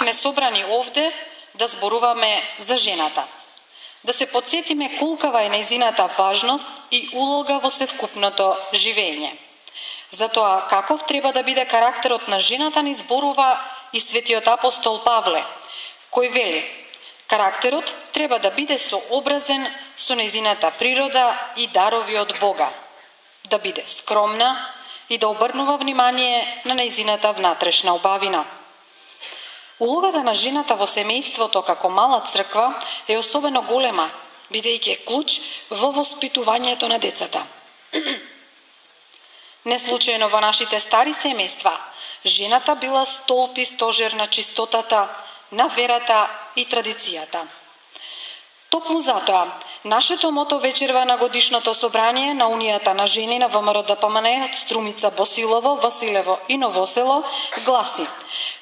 сме собрани овде да зборуваме за жената. Да се подсетиме колкава е нејзината важност и улога во севкупното живење. Затоа, каков треба да биде карактерот на жената ни зборува и светиот апостол Павле, кој вели: карактерот треба да биде сообразен со нејзината природа и дарови од Бога, да биде скромна и да обрнува внимание на нејзината внатрешна убавина. Улогата на жената во семејството како мала црква е особено голема, бидејќи е клуч во воспитувањето на децата. Не случајно во нашите стари семејства, жената била столб и стожер на чистотата, на верата и традицијата. Токму затоа, нашето мото вечерва на годишното собрание на Унијата на жени на ВМРО-ДПМНЕ од Струмица, Босилово, Василево и Новосело гласи: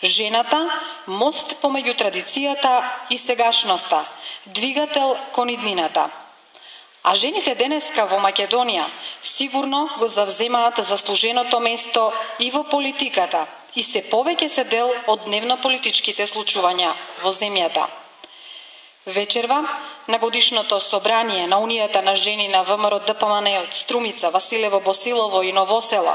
жената, мост помеѓу традицијата и сегашноста, двигател кон иднината. А жените денеска во Македонија сигурно го завземаат заслуженото место и во политиката и се повеќе се дел од дневно-политичките случувања во земјата. Вечерва на годишното собрание на Унијата на жени на ВМРО-ДПМНЕ од Струмица, Василево, Босилово и Новосело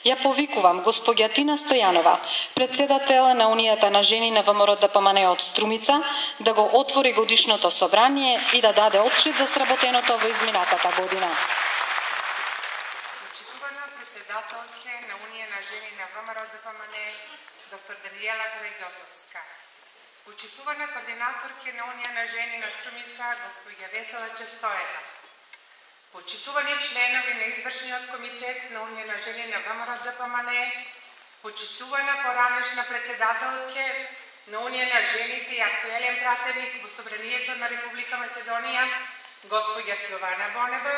ја повикувам госпоѓа Тина Стојанова, председател на Унијата на жени на ВМРО-ДПМНЕ од Струмица, да го отвори годишното собрание и да даде отчет за сработеното во изминатата година. Почитувана председателке на Унија на жени на ВМРО-ДПМНЕ доктор Даниела Караѓозовска. Почитувана координаторке на Унија на жени на Струмица госпоѓа Весела Честоева. Почитувани членови на извршниот комитет на Унија на жени на ВМРО-ДПМНЕ, почитувана поранешна председателке на Унија на жените и актуелен пратеник во Собранието на Република Македонија, госпоѓа Силвана Бонева,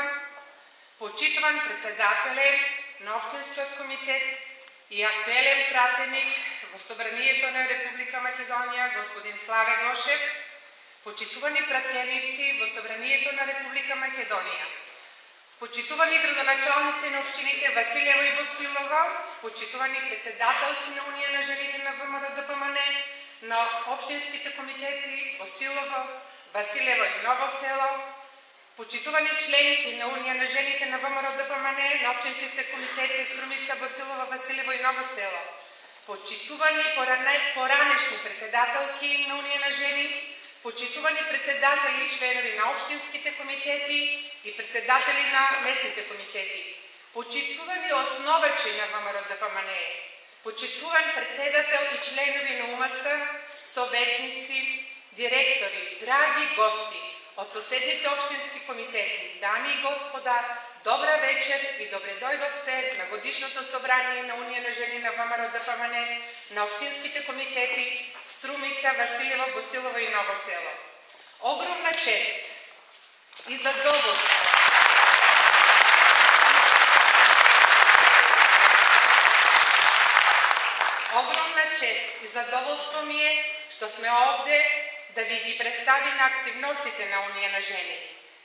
почитуван председателе на Општинскиот комитет и актуелен пратеник во Собранието на Република Македонија, господин Славе Гошев, почитувани пратеници во Собранието на Република Македонија, почитувани градоначалници на општините Василево и Босилово, почитувани председателки на Унија на жените на ВМРО-ДПМНЕ, на општинските комитети Босилово, Василево и Ново село, почитувани членки на Унија на жените на ВМРО-ДПМНЕ, на општинските комитети Струмица, Босилово, Василево и Ново село, почитувани поранешни председателки на Унија на жени, почитувани председатели и членови на општинските комитети и председатели на местните комитети, почитувани основачи на ВМРО-ДПМНЕ, почитуван председател и членови на УМС, советници, директори, драги гости од соседните општински комитети, дами и господа, добра вечер и добре дојдовте на годишното собрание на Унија на жени на ВМРО-ДПМНЕ, на општинските комитети Струмица, Василево, Босилово и Ново село. Огромна чест и задоволство ми е што сме овде да ви ги представиме активностите на Унија на жени.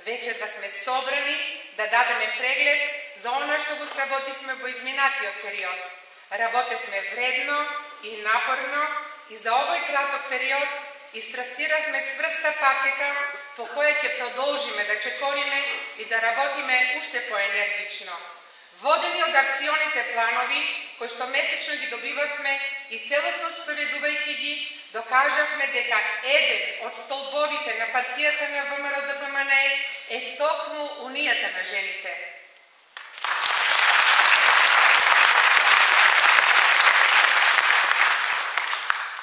Вечерва сме собрани да дадеме преглед за она што го сработивме во изминатиот период. Работевме вредно и напорно и за овој краток период истрасиравме цврста патека по која ќе продолжиме да чекориме и да работиме уште поенергично. Водени од акционите планови, кои што месечно ги добивавме и целосно спроведувајќи ги, докажавме дека еден од столбовите на партијата на ВМРО-ДПМНЕ е токму Унијата на жените.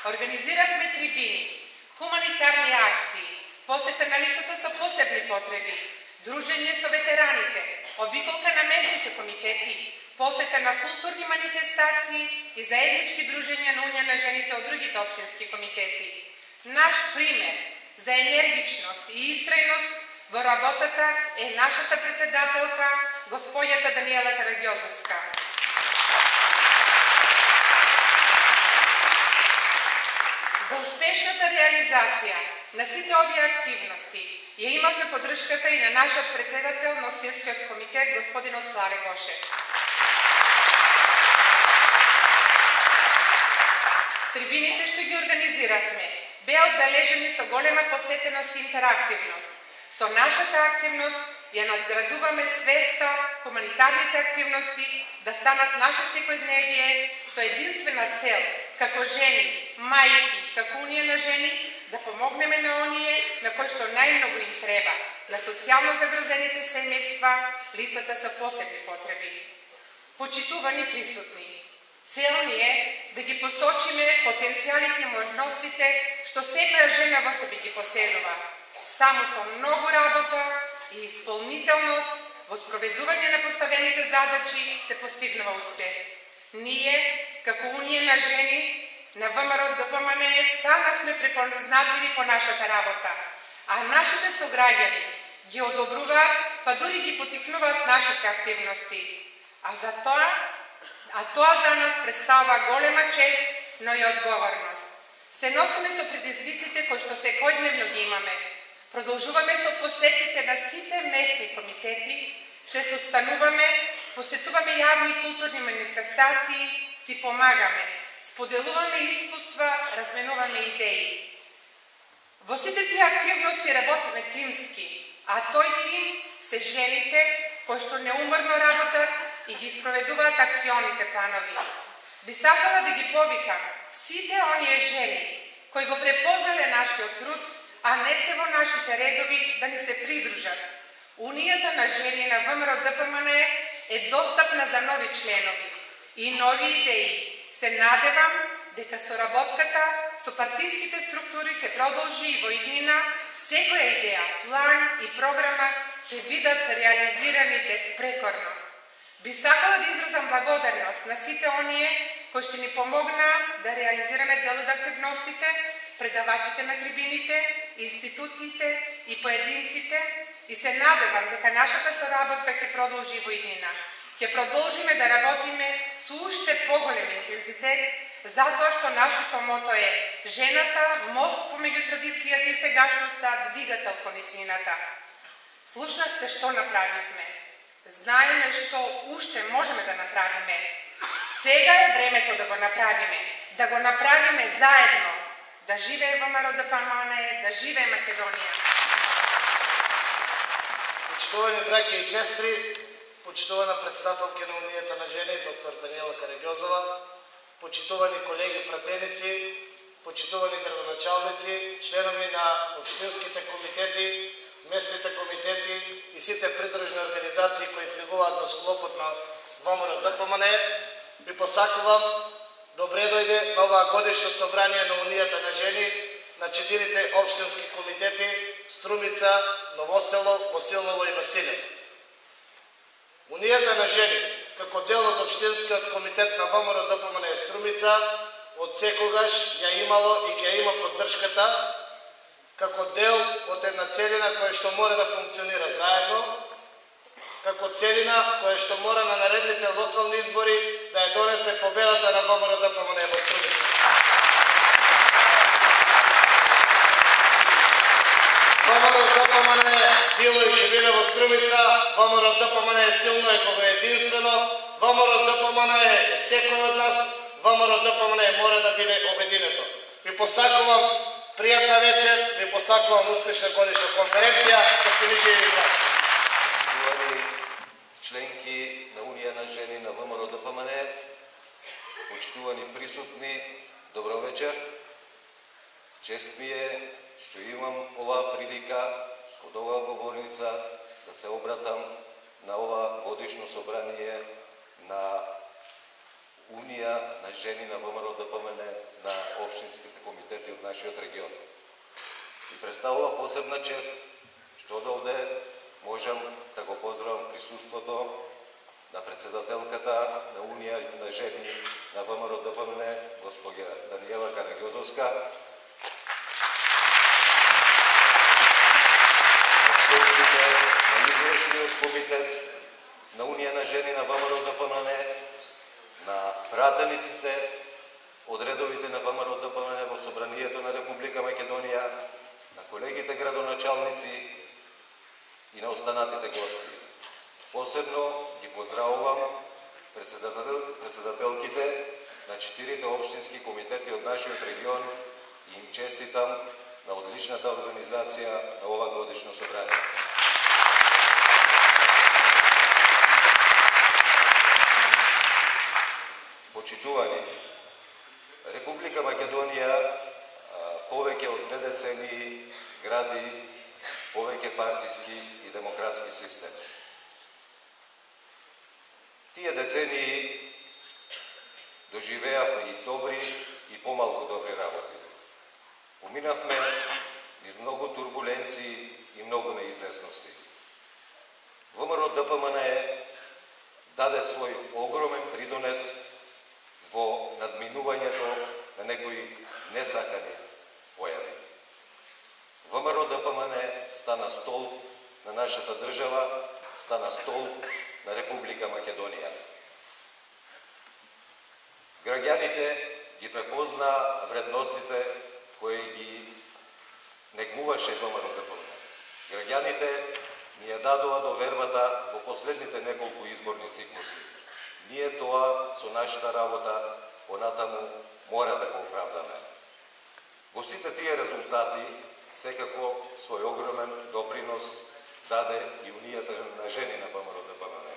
Организиравме трибини, хуманитарни акции, посета на лицата со посебни потреби, дружење со ветераните, обиколка на местните комитети, посета на културни манифестации и заеднички дружења на Унија на жените од другите општински комитети. Наш пример за енергичност и истрајност во работата е нашата председателка, господјата Даниела Караѓозовска. За успешната реализација на сите овие активности ја имавме поддршката и на нашиот председател на Општинскиот комитет, господин Славе Гошев. Трибините што ги организиравме беа одбележени со голема посетеност и интерактивност. Со нашата активност ја надградуваме свеста, хуманитарните активности да станат наше секојдневие со единствена цел, како жени, мајки, како унија на жени, да помогнеме на оние на кои што најмногу им треба, на социјално загрозените семејства, лицата со посебни потреби. Почитувани присутни, цел ни е да ги посочиме потенцијалите и можностите што секоја жена во себе ги поседува. Само со многу работа и исполнителност во спроведување на поставените задачи се постигнува успех. Ние, како Унија на жени на ВМРО ДПМН, станавме препознатливи по нашата работа, а нашите сограѓани ги одобруваат, па дури ги потикнуваат нашите активности. Тоа за нас представува голема чест, но и одговорност. Се носиме со предизвиците кои што секојдневно ги имаме. Продолжуваме со посетите на сите местни комитети, се состануваме, посетуваме јавни културни манифестации, си помагаме, споделуваме искуства, разменуваме идеи. Во сите тие активности работиме тимски, а тој тим се жените кои што неуморно работат и ги спроведуваат акционите планови. Би сакала да ги повикам сите оние жени кои го препознале нашиот труд, а не се во нашите редови, да ни се придружат. Унијата на жени на ВМРО ДПМН е достапна за нови членови и нови идеи. Се надевам дека соработката со партиските структури ќе продолжи и во иднина, секоја идеја, план и програма ќе бидат реализирани безпрекорно. Би сакала да изразам благодарност на сите оние кои ще ни помогнаа да реализираме дел од активностите, предавачите на трибините, институциите и поединците, и се надевам дека нашата соработка ќе продолжи во иднина. Ќе продолжиме да работиме со уште поголем интензитет, затоа што нашето мото е жената, мост помеѓу традицијата и сегашноста, двигател кон иднината. Слушнавте што направивме. Знаеме што уште можеме да направиме. Сега е времето да го направиме заедно. Да живее ВМРО ДПМН, да живее Македонија. Почитувани браќа и сестри, почитувана председателка на Унијата на жени, доктор Даниела Караѓозова, почитувани колеги пратеници, почитувани градоначалници, членови на општинските комитети, местните комитети и сите придружни организации кои влегуваат во склопот на ВМРО ДПМН, ви посакувам добре дојде на оваа годишно собрание на Унијата на жени на 4 општински комитети Струмица, Новосело, Босилово и Василево. Унијата на жени, како дел од општинскиот комитет на ВМРО ДПМН Струмица, од секогаш ја имало и ќе има поддршката како дел од една целина која што мора да функционира заедно, како целина која што мора на наредните локални избори да ја донесе победата на ВМРО ДПМН во Струмица. ВМРО ДПМН било и ќе биде во Струмица, ВМРО ДПМН е силно и кога е единствено, ВМРО ДПМН е секој од нас, ВМРО ДПМН мора да биде обединето. Ви посакувам пријатна вечер, ви посакувам успешна годишна конференција, да сте ви живи и здрави. Членки на Унија на жени на ВМРО ДПМН, почитувани присутни, добро вечер. Чест ми е што имам оваа прилика од оваа говорница да се обратам на ова годишно собрание на Унија на жени на ВМРО ДПМН на општинските комитети од нашиот регион. И представува посебна чест што одовде можам да го поздравам присуството на председателката на Унија на жени на ВМРО ДПМН, госпоѓа Даниела Караѓозовска, на извршниот комитет на Унија на жени на ВМРО ДПМН, на пратениците од редовите на ВМРО ДПМН во Собранието на Република Македонија, на колегите градоначалници и на останатите гости. Посебно ги поздравувам председателките на 4 општински комитети од нашиот регион и им честитам на одличната организација на ова годишно собрание. Почитувани, Република Македонија повеќе од 2 децении гради повеќе партиски и демократски систем. Тие децении доживеавме и добри и помалку добри работи. Поминавме низ многу турбуленции и многу неизвестности. ВМРО ДПМН даде свој огромен придонес во надминувањето на некои несакани појави. ВМРО ДПМН стана столб на нашата држава, стана столб на Република Македонија. Граѓаните ги препознаа вредностите кои ги негмуваше ВМРО ДПМН. Граѓаните ни ја дадоа довербата во последните неколку изборни циклуси. Ние тоа со нашата работа понатаму мора да го оправдаме. Во сите тие резултати секако свој огромен допринос даде и Унијата на жени на ВМРО ДПМН.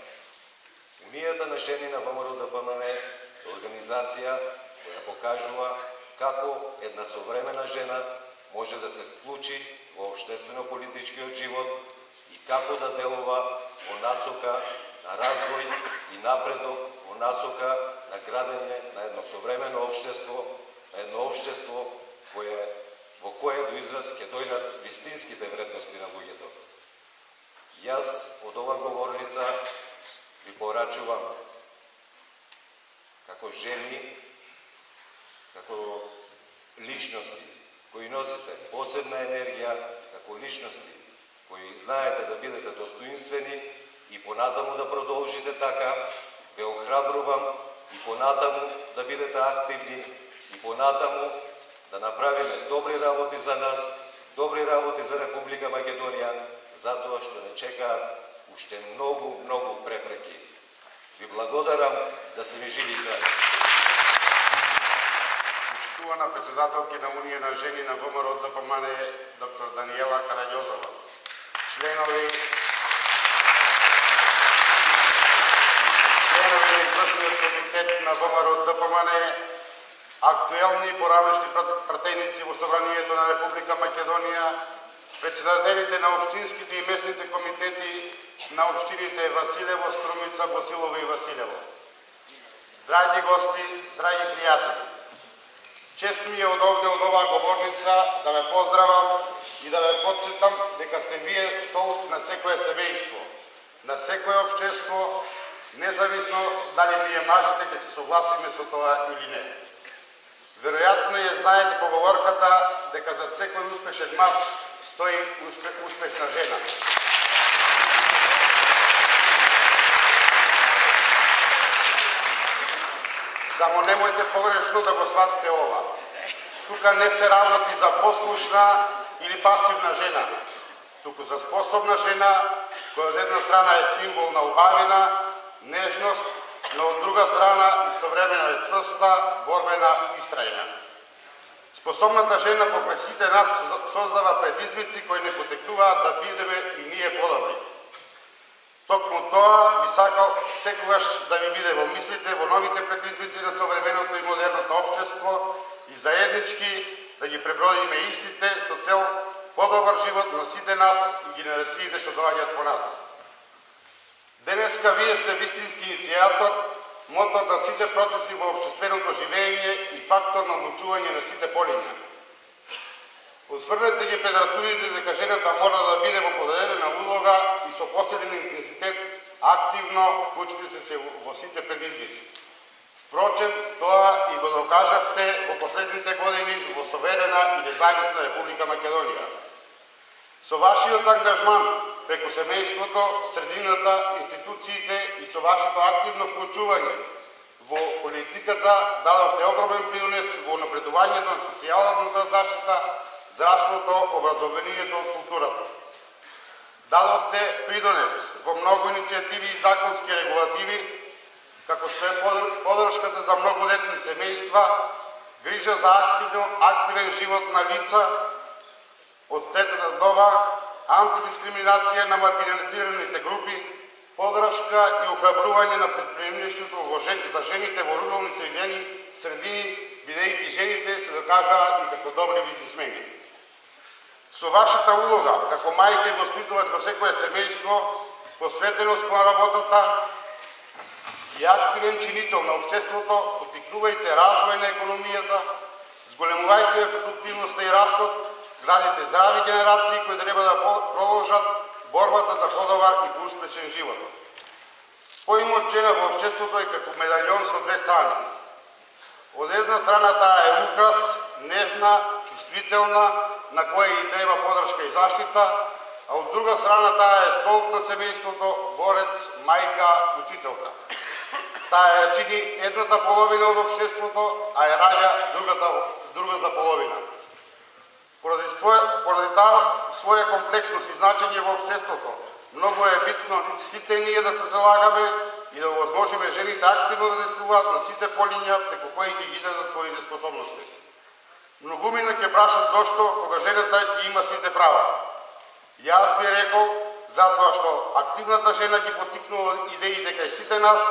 Унијата на жени на ВМРО ДПМН е организација која покажува како една современа жена може да се вклучи во општествено-политичкиот живот и како да делува во насока на развој и напредок, во насока на градење на едно современо општество, на едно општество во кое до израз ќе дојдат вистинските вредности на луѓето. Јас од ова говорница ви порачувам како жени, како личности кои носите посебна енергија, како личности кои знаете да бидете достоинствени и понатаму да продолжите така, ве охрабрувам и понатаму да бидете активни и понатаму да направиме добри работи за нас, добри работи за Република Македонија, затоа што не чекаат уште многу препреки. Ви благодарам да сте ми живи и здрави. Почитувана председателка на Унија на жени на ВМРО ДПМН доктор Даниела Караѓозова, членови на извршниот комитет на ВМРО ДПМН, актуелни и поранешни пратеници во Собранието на Република Македонија, председателите на општинските и местните комитети на општините Василево, Струмица, Босилово и Василево. Драги гости, драги пријатели, чест ми е одовде од оваа говорница да ве поздравам и да ве потсетам дека сте вие столб на секое семејство, на секое општество, независно дали ние мажите ќе се согласиме со тоа или не. Веројатно ја знаете поговорката дека за секој успешен маж стои успешна жена. Само немојте погрешно да го сватите ова. Тука не се работи за послушна или пасивна жена, туку за способна жена која од една страна е символ на убавина, нежност, но од друга страна истовремено е црста, борбена и истрајна. Способната жена покрај сите нас создава предизвици кои не потекнуваат да бидеме и ние подобри. Токму тоа би сакал секогаш да ви биде во мислите во новите предизвици на современото и модерното општество и заеднички да ги пребродиме истите со цел подобар живот на сите нас и генерациите што доаѓаат по нас. Денеска вие сте вистински иницијатор, мотор на сите процеси во општественото живење и фактор на одлучување на сите полиња. Осврнете ги предрасудите дека жената мора да биде во поделена улога и со посебен интензитет активно вклучите се во сите предизвици. Впрочем, тоа и го докажавте во последните години во суверена и независна Република Македонија. Со вашиот ангажман преку семејството, средината, институциите и со вашето активно вклучување во политиката дадовте огромен принос во напредувањето на социјалната заштита, здравството, образованието, културата. Дадовте придонес во многу иницијативи и законски регулативи како што е подршката за многодетни семејства, грижа за активен живот на лица од тетата дома, антидискриминација на маргинализираните групи, подршка и охрабрување на предприемништвото за жените во рурални средини, бидејќи жените се докажаа и како добри бизнисмени. Со вашата улога, како мајка и воспитувач во секое семејство, посветеност кон работата и активен чинител на општеството, поттикнувајте развој на економијата, зголемувајте продуктивноста и растот, градите здрави генерации кои треба да продолжат борбата за подобар и поуспешен живот. Поимот жена во општеството е како медальон со две страни. Од една страна таа е украс, нежна, чувствителна, на која и треба подршка и заштита, а од друга страна таа е столб на семејството, борец, мајка, учителка. Таа ја чини едната половина од општеството, а ја раѓа другата половина. Поради таа своја комплексност и значење во општеството, многу е битно сите ние да се залагаме и да овозможиме жените активно да действуваат на сите полиња преку кои ги изразат своите способности. Многумина ќе прашат зошто кога жената ги има сите права. Јас би рекол затоа што активната жена ги поттикнува идеите кај сите нас,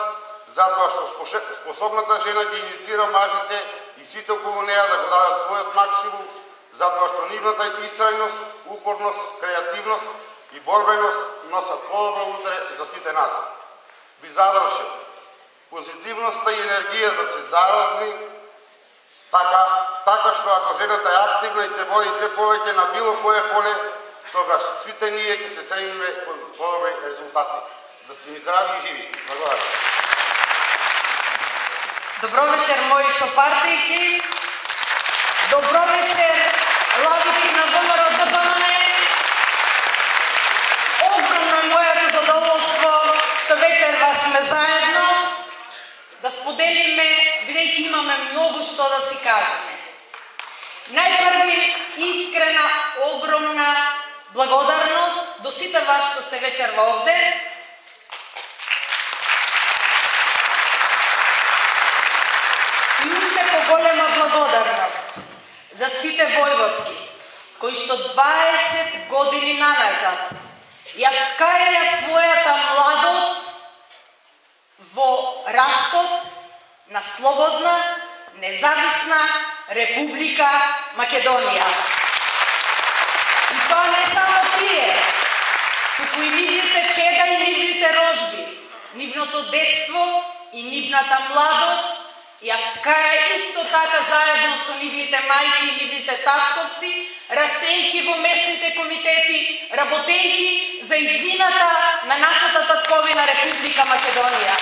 затоа што способната жена ги инициира мажите и сите околу неа да го дадат својот максимум, затоа што нивната истрајност, упорност, креативност и борбеност носат подобро утре за сите нас. Би завршил. Позитивноста и енергијата се заразни, така што ако жената е активна и се бори се повеќе на било кое поле, тогаш сите ние ќе се сремиме кон подобри резултати. Да сте ни здрави и живи. Благодарам. Добро вечер, мои сопартијки. Добро вечер, лавици на ВМРО ДПМН. Огромно е моето задоволство што вечер вас сме заедно да споделиме, бидејќи имаме многу што да си кажеме. Најпрви искрена, огромна благодарност до сите вас што сте вечер овде. И уште поголема благодарност за сите војводки кои што 20 години назад ја вткаја својата младост во растот на слободна, независна Република Македонија. И тоа не само тие, туку и нивните чеда и нивните рожби, нивното детство и нивната младост ја вткаја исто така заедно со нивните мајки и нивните татковци, растејќи во местните комитети, работејќи за иднината на нашата татковина Република Македонија.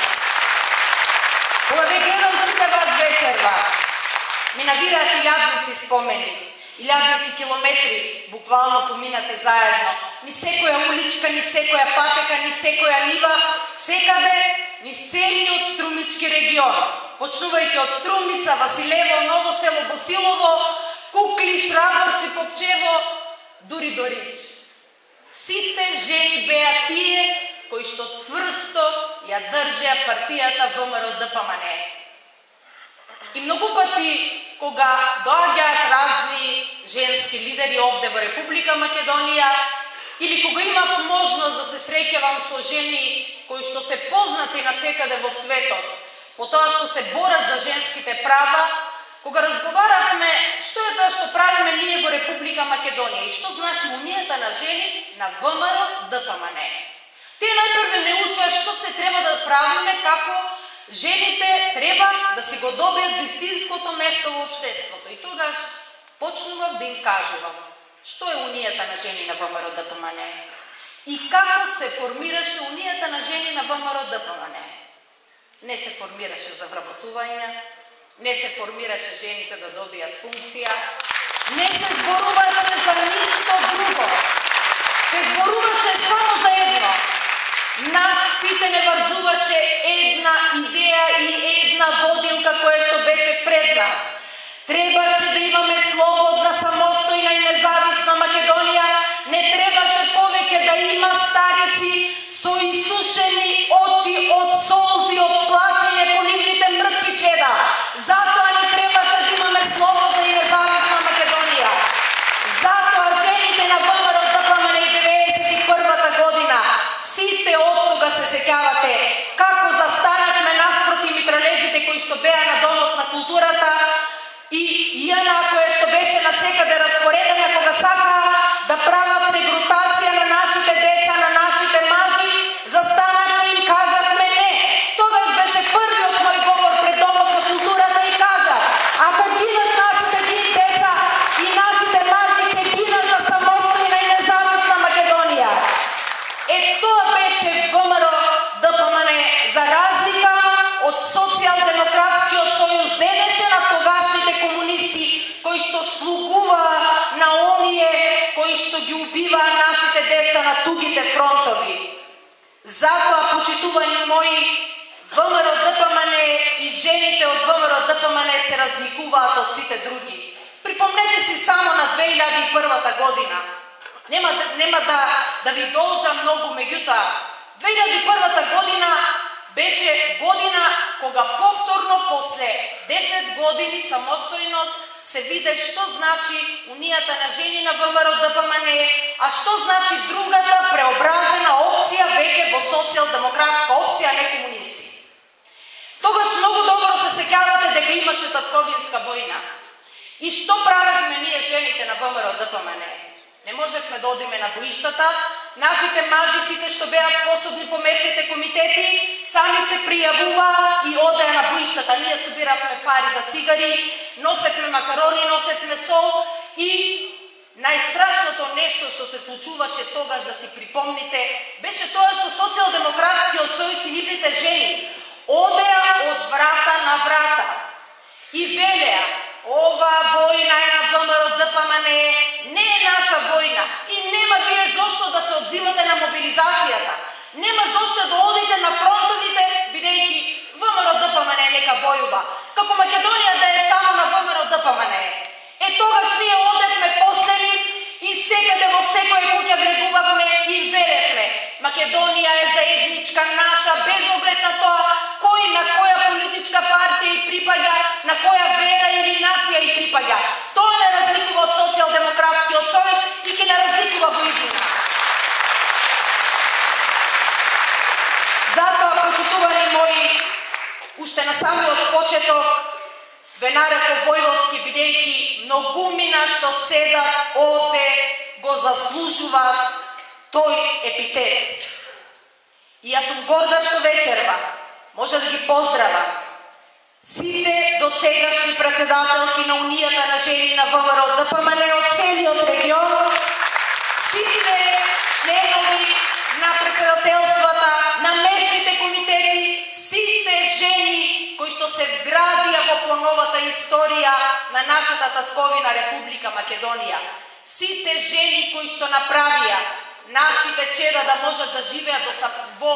Кога ве гледам сите вас вечерва, ми навираат илјадници спомени, илјадници километри буквално поминате заедно. Ни секоја уличка, ни секоја патека, ни секоја нива, секаде, низ целиот Струмички регион. Почнувајќи од Струмица, Василево, Ново село, Босилово, Кукли, Шраборци, Попчево, дури до Рич. Сите жени беа тие кои што цврсто ја држеа партијата ВМРО ДПМН. И многу пати, кога доаѓаат разни женски лидери овде во Република Македонија, или кога имав можност да се среќавам со жени кои што се познати насекаде во светот, по тоа што се борат за женските права, кога разговаравме што е тоа што правиме ние во Република Македонија и што значи унијата на жени на ВМРО ДПМН. Тие најпрве не учеа што се треба да правиме, како жените треба да си го добијат вистинското место во општеството. И тогаш почнував да им кажувам што е унијата на жени на ВМРО ДПМН и како се формираше унијата на жени на ВМРО ДПМН. Не се формираше за вработување, не се формираше жените да добијат функција, не се зборуваше за ништо друго. Се зборуваше само за едно. Нас сите не врзуваше една идеја и една водилка која што беше пред нас. Требаше да имаме слободна, самостојна и независна Македонија, не требаше повеќе да има старици со исушени очи од солзи, од плачење тоа беше ВМРО ДПМН, за разлика од Социјалдемократскиот сојуз ДНШ на тогашните комунисти, кои што слугуваа на оние кои што ги убиваа нашите деца на тугите фронтови. Затоа, почитувани мои, ВМРО ДПМН и жените од ВМРО ДПМН се разликуваат од сите други. Припомнете си само на 2001 година. Нема да ви должам многу, меѓутоа, 2001 година беше година кога повторно после 10 години самостојност се виде што значи унијата на жени на ВМРО ДПМН, а што значи другата преобразена опција веќе во социјалдемократска опција, не комунисти. Тогаш многу добро се сеќавате дека имаше татковинска војна. И што правевме ние жените на ВМРО ДПМН? Не можевме да одиме на боиштата, нашите мажи, сите што беа способни по местните комитети, сами се пријавуваа и одеа на боиштата. Ние собиравме пари за цигари, носевме макарони, носевме сол и најстрашното нешто што се случуваше тогаш, да си припомните, беше тоа што Социјалдемократскиот сојуз и нивните жени одеа од врата на врата и велеа: ова војна е на ВМРО ДПМН, не е наша војна и нема вие зошто да се одзивате на мобилизацијата. Нема зошто да одите на фронтовите, бидејќи ВМРО ДПМН нека војува. Како Македонија да е само на ВМРО ДПМН. Тогаш ние одевме после нив и секаде во секоја куќа врегувавме и велевме: Македонија е заедничка наша, без оглед на тоа кој на која политичка партија и припаѓа, на која вера или нација и припаѓа. Тоа не разликува од Социјалдемократскиот сојуз и ќе не разликува во иднина. Затоа, почитувани мои, уште на самиот почеток ве нареков војводки, бидејќи многумина што седат овде го заслужуваат тој епитет. И јас сум горда што вечерва може да ги поздравам сите досегашни председателки на Унијата на жени на ВМРО ДПМН од целиот регион, сите членови на председателствата, на местните комитети, сите жени кои што се вградија во поновата историја на нашата татковина Република Македонија, сите жени кои што направија нашите чеда да можат да живеат во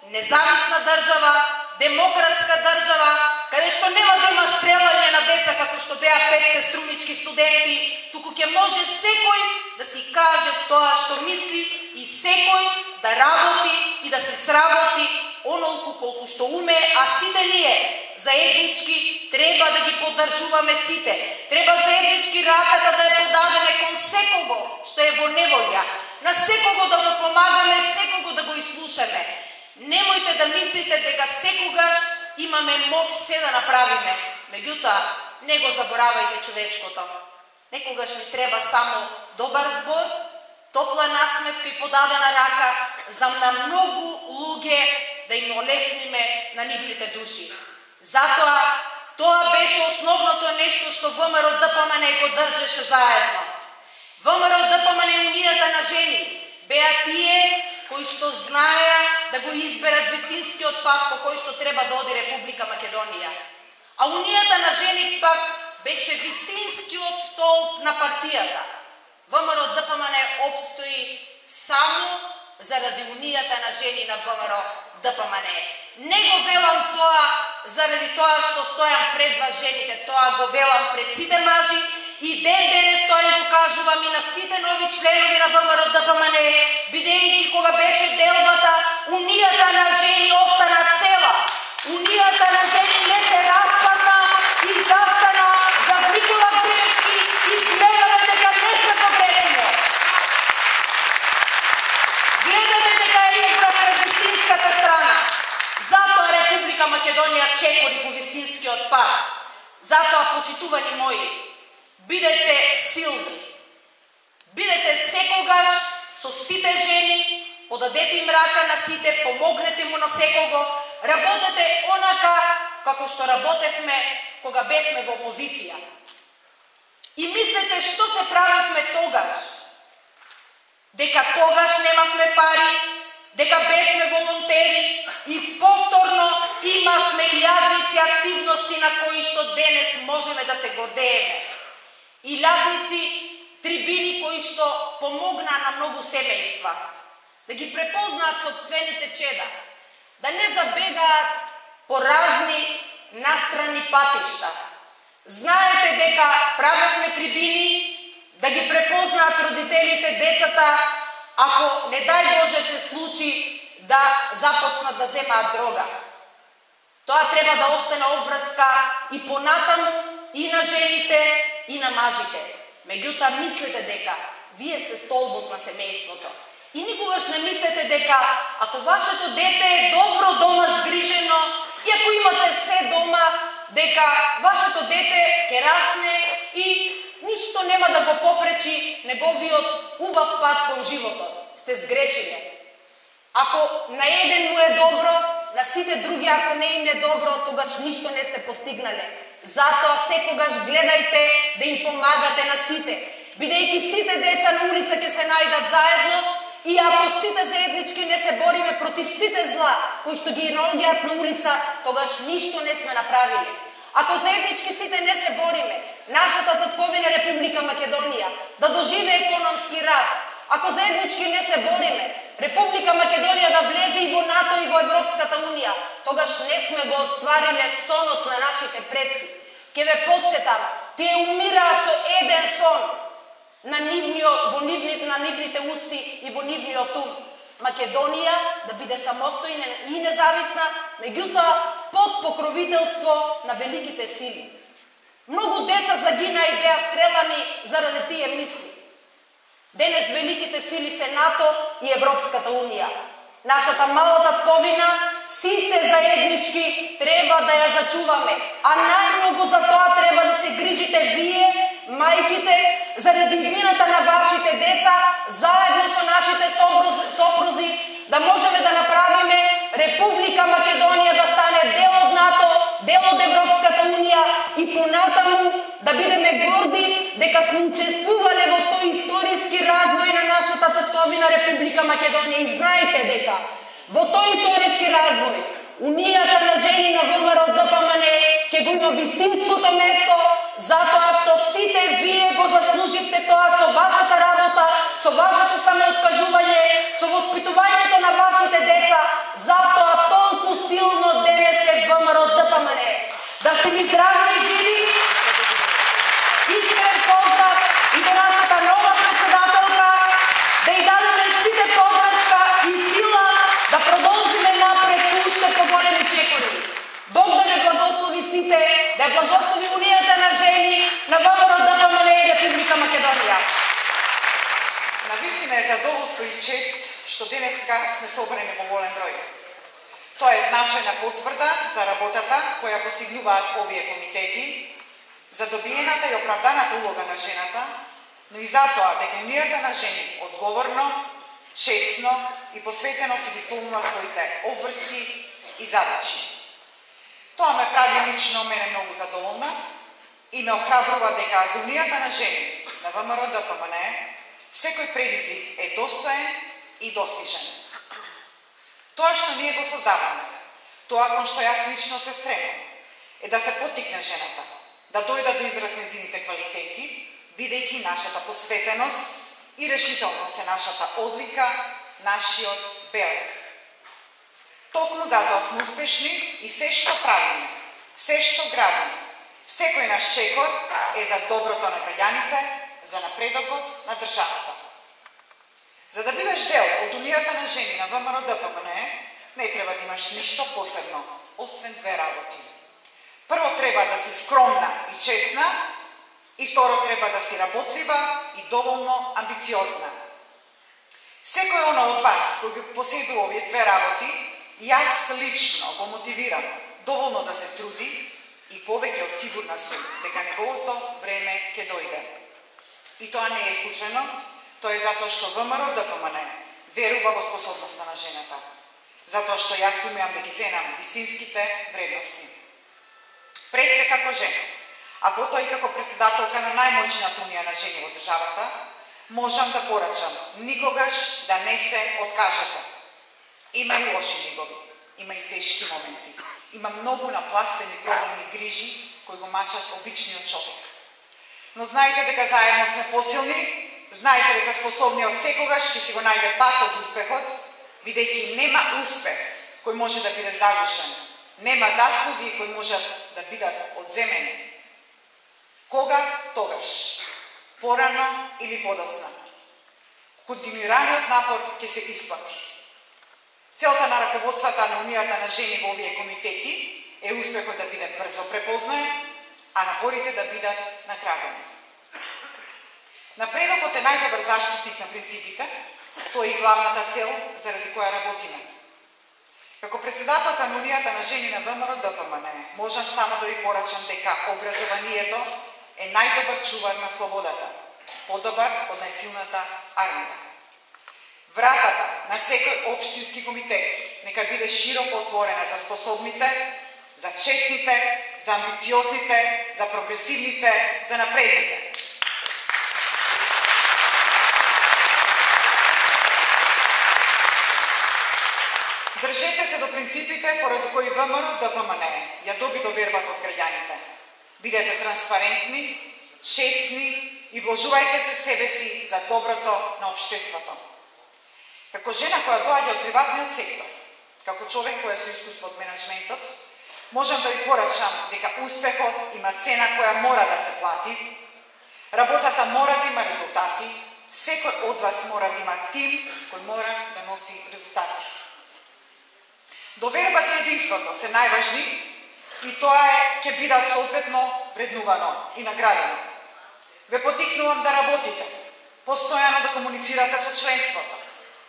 независна држава, демократска држава, каде што нема да има стрелање на деца како што беа 5 струмички студенти, туку ќе може секој да си каже тоа што мисли и секој да работи и да се сработи онолку колку што уме, а сите ние заеднички треба да ги поддржуваме сите. Треба заеднички раката да ја подадеме кон секого што е во неволја, на секого да му помагаме, секого да го изслушаме. Немојте да мислите дека секогаш имаме моќ се да направиме. Меѓутоа, не го заборавајте човечкото. Некогаш ни треба само добар збор, топла насмевка и подадена рака за на многу луѓе да им олесниме на нивните души. Затоа, тоа беше основното нешто што ВМРО ДПМН го држеше заедно. ВМРО ДПМН и Унијата на жени беа тие кои што знаеа да го изберат вистинскиот пат по кој што треба да оди Република Македонија. А Унијата на жени пак беше вистинскиот столб на партијата. ВМРО ДПМН обстои само заради Унијата на жени на ВМРО ДПМН. Не го велам тоа заради тоа што стојам пред вас жените, тоа го велам пред сите мажи и ден денес тоа го кажувам и на сите нови членови на ВМРО ДПМН, бидејќи кога беше делбата, Унијата на жени остана цела. Унијата на жени не се распадна и застана зад Никола Груевски и гледаме дека не сме погрешни. Гледаме дека е избрана вистинската страна. Затоа Република Македонија чекори по вистинскиот пат. Затоа, почитувани мои, бидете силни. Бидете секогаш со сите жени, подадете им рака на сите, помогнете му на секого, работете онака како што работевме кога бевме во опозиција. И мислете што се правевме тогаш? Дека тогаш немавме пари, активности на кои што денес можеме да се гордееме. Илјадници трибини кои што помогнаа на многу семејства да ги препознаат собствените чеда, да не забегаат по разни настрани патишта. Знаете дека правевме трибини да ги препознаат родителите, децата, ако не дај Боже се случи да започнат да земаат дрога. Тоа треба да остане обврска и понатаму и на жените и на мажите. Меѓутоа мислете дека вие сте столбот на семејството. И никогаш не мислете дека ако вашето дете е добро дома згрижено и ако имате се дома, дека вашето дете ќе расне и ништо нема да го попречи неговиот убав пат кон животот. Сте сгрешиле. Ако на еден му е добро, на сите други ако не им е добро, тогаш ништо не сте постигнале. Затоа секогаш гледајте да им помагате на сите, бидејќи сите деца на улица ќе се најдат заедно и ако сите заеднички не се бориме против сите зла кои што ги наоѓаат на улица, тогаш ништо не сме направиле. Ако заеднички сите не се бориме, нашата татковина Република Македонија да доживе економски раст, ако заеднички не се бориме, Република Македонија да влезе и во НАТО и во Европската унија, тогаш не сме го оствариле сонот на нашите предци. Ке ве подсетам, тие умираа со еден сон на нивните усти и во нивниот ум. Македонија да биде самостојна и независна, меѓутоа под покровителство на великите сили. Многу деца загина и беа стрелани заради тие мисли. Денес великите сили се НАТО и Европската унија. Нашата мала татковина, сите заеднички треба да ја зачуваме, а најмногу за тоа треба да се грижите вие, мајките, заради иднината на вашите деца, заедно со нашите сопрузи, да можеме да направиме Република Македонија да стане дел од НАТО, дел од Европската унија и понатаму да бидеме горди дека сме учествувале во тој историски развој на нашата татковина Република Македонија. И знаете дека во тој историски развој Унијата на жени на ВМРО ДПМН ќе го има вистинското место, затоа што сите вие го заслуживте тоа со вашата работа, со вашето самооткажување, со воспитувањето на вашите деца, затоа толку силно денес е ВМРО ДПМН. Да сте ви здрави и живи, искрен поздрав и до нашата нова председателка, да й дадете сите подршка и сила да продолжиме напред со уште поголеми чекори. Бог да ве благослови сите, да ја благослови Унијата на жени на ВМРО ДПМН и Република Македонија. Навистина е задоволство и чест што денеска сме собрани во голем број. Тоа е значајна потврда за работата која постигнуваат овие комитети, за добиената и оправданата улога на жената, но и затоа дека Унијата на жени одговорно, честно и посветено се исполнува своите обврски и задачи. Тоа ме прави лично мене многу задоволна и ме охрабрува дека за Унијата на жени на ВМРО ДПМН секој предизвик е достоен и достижен. Тоа што ние го создаваме, тоа кон што јас лично се стремам, е да се поттикне жената, да дојда до израз нејзините квалитети, бидејќи нашата посветеност и решителност е нашата одлика, нашиот белег. Токму затоа сме успешни и се што правиме, се што градиме, секој наш чекор е за доброто на граѓаните, за напредокот на државата. За да бидеш дел од Унијата на жени на ВМРО ДПМН, не треба да имаш ништо посебно, освен две работи. Прво треба да си скромна и честна, и второ треба да си работлива и доволно амбициозна. Секој оно од вас кој ги поседува овие две работи, јас лично го мотивирам доволно да се труди и повеќе од сигурна сум дека неговото време ќе дојде. И тоа не е случајно, тоа е затоа што ВМРО ДПМН верува во способноста на жената, затоа што јас умеам да ги ценам вистинските вредности. Пред се како жена, а потоа и како председателка на најмоćната унија на жени во државата, можам да порачам никогаш да не се откажете. Има и лоши негови, има и тешки моменти. има многу напластени проблеми и грижи кои го мачат обичниот човек. Но знаете дека заедно сме посилни, знаете дека способни од секогаш ќе си го најде пат од успехот, бидејќи нема успех кој може да биде заглушен, нема заслуги кои можат да бидат одземени. Кога? Тогаш. Порано или подоцна. Континуираниот напор ќе се исплати. Целта на раководствата на Унијата на жени во овие комитети е успехот да биде брзо препознаен, а напорите да бидат наградени. Напредокот е најдобар заштитник на принципите, тоа е и главната цел заради која работиме. Како председателка на Унијата на жени на ВМРО ДПМН, можам само да ви порачам дека образованието е најдобар чувар на слободата, подобар од најсилната армија. Вратата на секој општински комитет нека биде широко отворена за способните, за честните, за амбициозните, за прогресивните, за напредните. Држете се до принципите поради кои ВМРО ДПМН ја доби довербата од граѓаните. Бидете транспарентни, честни и вложувајте се себе си за доброто на општеството. Како жена која доаѓа од приватниот сектор, како човек кој е со искуство од менеджментот, можам да ви порачам дека успехот има цена која мора да се плати, работата мора да има резултати, секој од вас мора да има тим кој мора да носи резултати. Довербата и единството се најважни и тоа ќе бидат соодветно вреднувано и наградено. Ве потикнувам да работите, постојано да комуницирате со членството,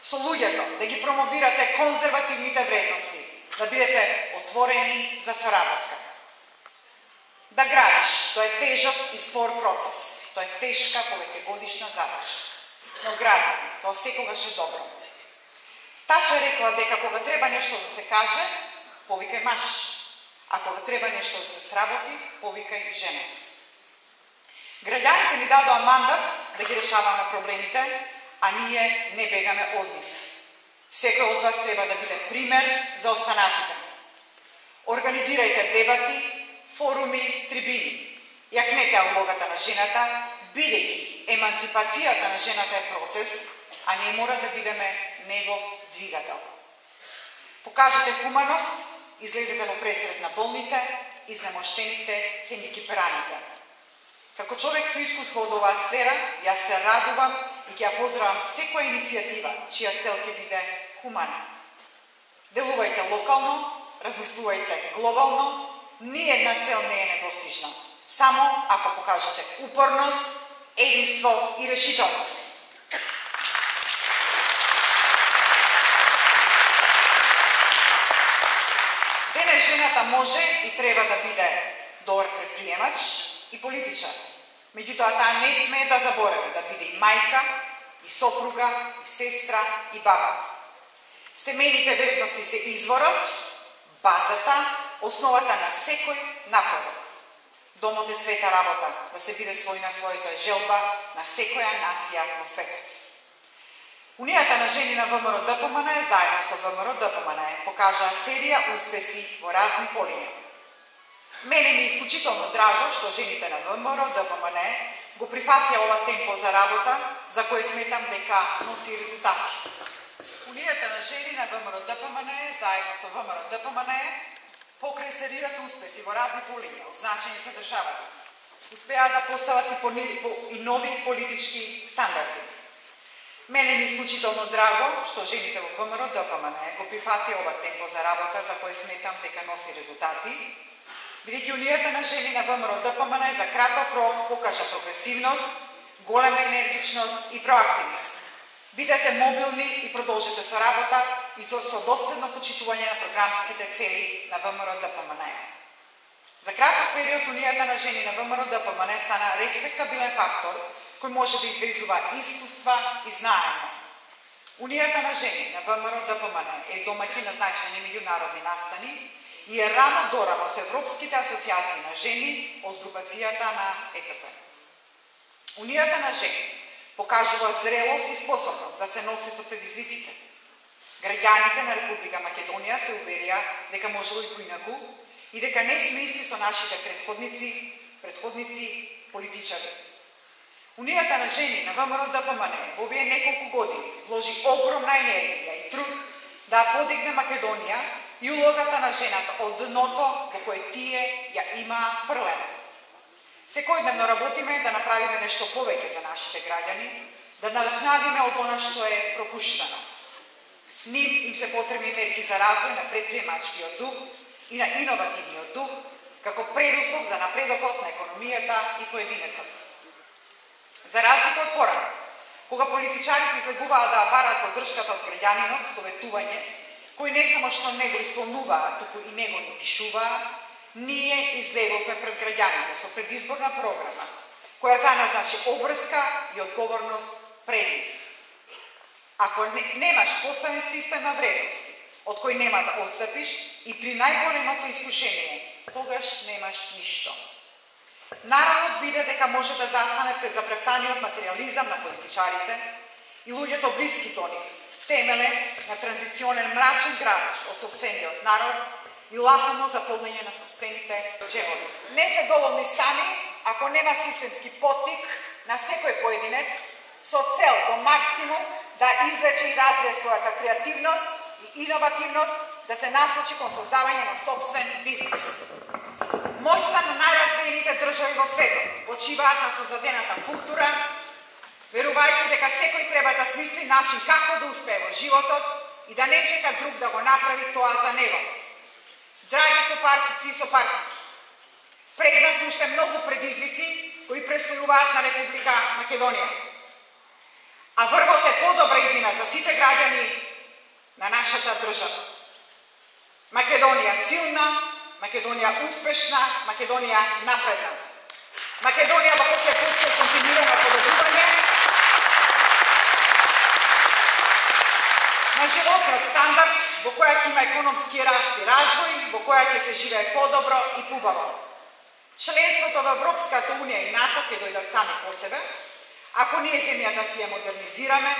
со луѓето, да ги промовирате конзервативните вредности, да бидете отворени за соработка. Да градиш, тоа е тежок и спор процес, тоа е тешка повеќегодишна задача. Но гради, тоа секогаш е добро. Тача рекла дека кога треба нешто да се каже, повикај маж, а кога треба нешто да се сработи, повикај жена. Граѓаните ни дадоа мандат да ги решаваме проблемите, а ние не бегаме од нив. Секој од вас треба да биде пример за останатите. Организирајте дебати, форуми, трибини. Јакнете улогата на жената, бидејќи еманципацијата на жената е процес, а ние мора да бидеме негов двигател. Покажете хуманост, излезете во пресред на болните, изнемоштените, хендикепираните. Како човек со искуство од оваа сфера, јас се радувам и ќе ја поздравам секоја иницијатива, чија цел ќе биде хумана. Делувајте локално, размислувајте глобално, ни една цел не е недостижна, само ако покажете упорност, единство и решителност. Денес жената може и треба да биде добар предприемач и политичар. Меѓутоа, таа не смее да заборави да биде и мајка, и сопруга, и сестра, и баба. Семејните вредности се изворот, базата, основата на секој напредок. Домот е света работа, да се биде свој на својата желба на секоја нација во светот. Унијата на жени на ВМРО ДПМН заедно со ВМРО ДПМН покажаа серија успеси во разни полиња. Мене ми е исклучително драго што жените на ВМРО ДПМН го прифатија ова темпо за работа, за кое сметам дека носи резултати. Унијата на жени на ВМРО ДПМН заедно со ВМРО ДПМН покрај серијата успеси во разни полиња од значење за државата, успеа да постават и нови политички стандарди. Мене ми е исклучително драго што жените во ВМРО ДПМН го прифатија ова темпо за работа, за кое сметам дека носи резултати, бидејќи Унијата на жени на ВМРО ДПМН за краток рок покажа прогресивност, голема енергичност и проактивност. Бидете мобилни и продолжете со работа и со доследно почитување на програмските цели на ВМРО ДПМН. За краток период Унијата на жени на ВМРО ДПМН стана респектабилен фактор кој може да извезува искуства и знаење. Унијата на жени на ВМРО ДПМН е домаќин на значајни меѓународни настани и е рано дорамо со европските асоциации на жени од групацијата на ЕКП. Унијата на жени покажува зрелост и способност да се носи со предизвиците. Граѓаните на Република Македонија се уверија дека можело и поинаку и дека не сме исти со нашите предходници политичари. Унијата на жени на ВМРО-ДПМНЕ во овие неколку години вложи огромна енергија и труд да подигне Македонија и улогата на жената од дното во кое тие ја имаа фрлена. Секојдневно работиме да направиме нешто повеќе за нашите граѓани, да надокнадиме од она што е пропуштено. Нив им се потребни мерки за развој на предприемачкиот дух и на иновативниот дух, како предуслов за напредокот на економијата и поединецот. За разлика од порано, кога политичарите излегуваа да барат поддршката од граѓанинот со ветување, кои не само што не го исполнуваа, туку и не го ни пишуваа, ние излеговме пред граѓаните со предизборна програма, која за нас значи обврска и одговорност пред нив. Ако немаш поставен систем на вредности, од кој нема да отстапиш и при најголемото искушение, тогаш немаш ништо. Народот виде дека може да застане пред запревтаниот материализам на политичарите и луѓето блиски до нив, в темеле на транзиционен мрачен градеж од собствениот народ и лакомо заполнење на собствените джебови. Не се доволни сами, ако нема системски поттик на секој поединец со цел до максимум да излече и развие својата креативност и иновативност, да се насочи кон создавање на собствен бизнис. Моќта на најразвиените држави во светот почиваат на создадената култура, верувајќи дека секој треба да смисли начин како да успее во животот и да не чека друг да го направи тоа за него. Драги сопартици и сопартики, пред нас уште многу предизвици кои престојуваат на Република Македонија. А врвот е подобра иднина за сите граѓани на нашата држава. Македонија силна, Македонија успешна, Македонија напредна. Македонија во која ќе постои континуирано подобрување на животниот стандард, во која ќе има економски раст и развој, во која ќе се живее подобро и побаво. Членството во Европската унија и НАТО ќе дојдат сами по себе, ако ние земјата си ја модернизираме,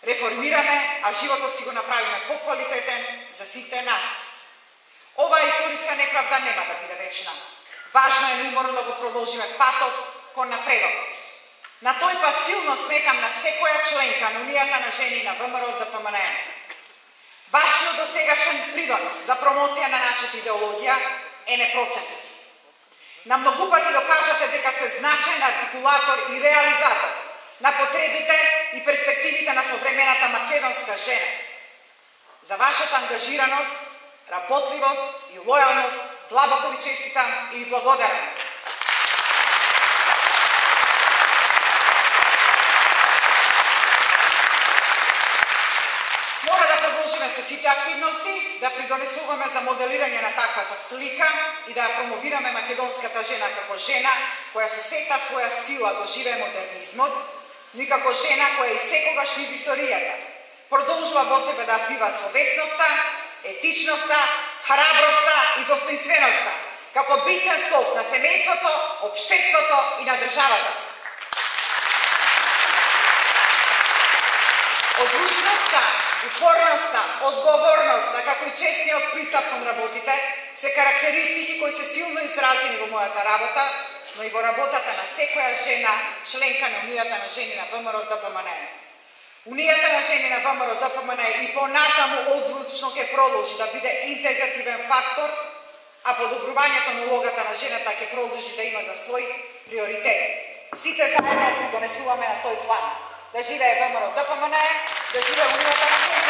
реформираме, а животот си го направиме поквалитетен за сите нас. Оваа историска неправда нема да биде вечна. Важно е неуморно да го продолжиме патот кон напредокот. На тој пат силно смекам на секоја членка на Унијата на жени на ВМРО-ДПМНЕ. Вашиот досегашен придонес за промоција на нашата идеологија е непроценен. На многу пати докажате дека сте значаен артикулатор и реализатор на потребите и перспективите на современата македонска жена. За вашата ангажираност, работливост и лојалност длабоко ви честитам и ви благодарам. Мора да продолжиме со сите активности, да придонесуваме за моделирање на таквата слика и да ја промовираме македонската жена како жена која со сета своја сила доживее модернизмот, но и како жена која и секогаш низ историјата продолжува во себе да впива совесноста, етичноста, храброста и достоинственоста, како битен столб на семејството, општеството и на државата. Одлучноста, упорноста, одговорноста, како и честниот пристап кон работите, се карактеристики кои се силно изразени во мојата работа, но и во работата на секоја жена, членка на Унијата на жени на ВМРО-ДПМНЕ. Унијата на жени на ВМРО-ДПМНЕ и понатаму одлучно ќе продолжи да биде интегративен фактор, а подобрувањето на улогата на жената ќе продолжи да има за свој приоритет. Сите заедно донесуваме на тој план. Да живее ВМРО-ДПМНЕ, да живее Унијата на жени.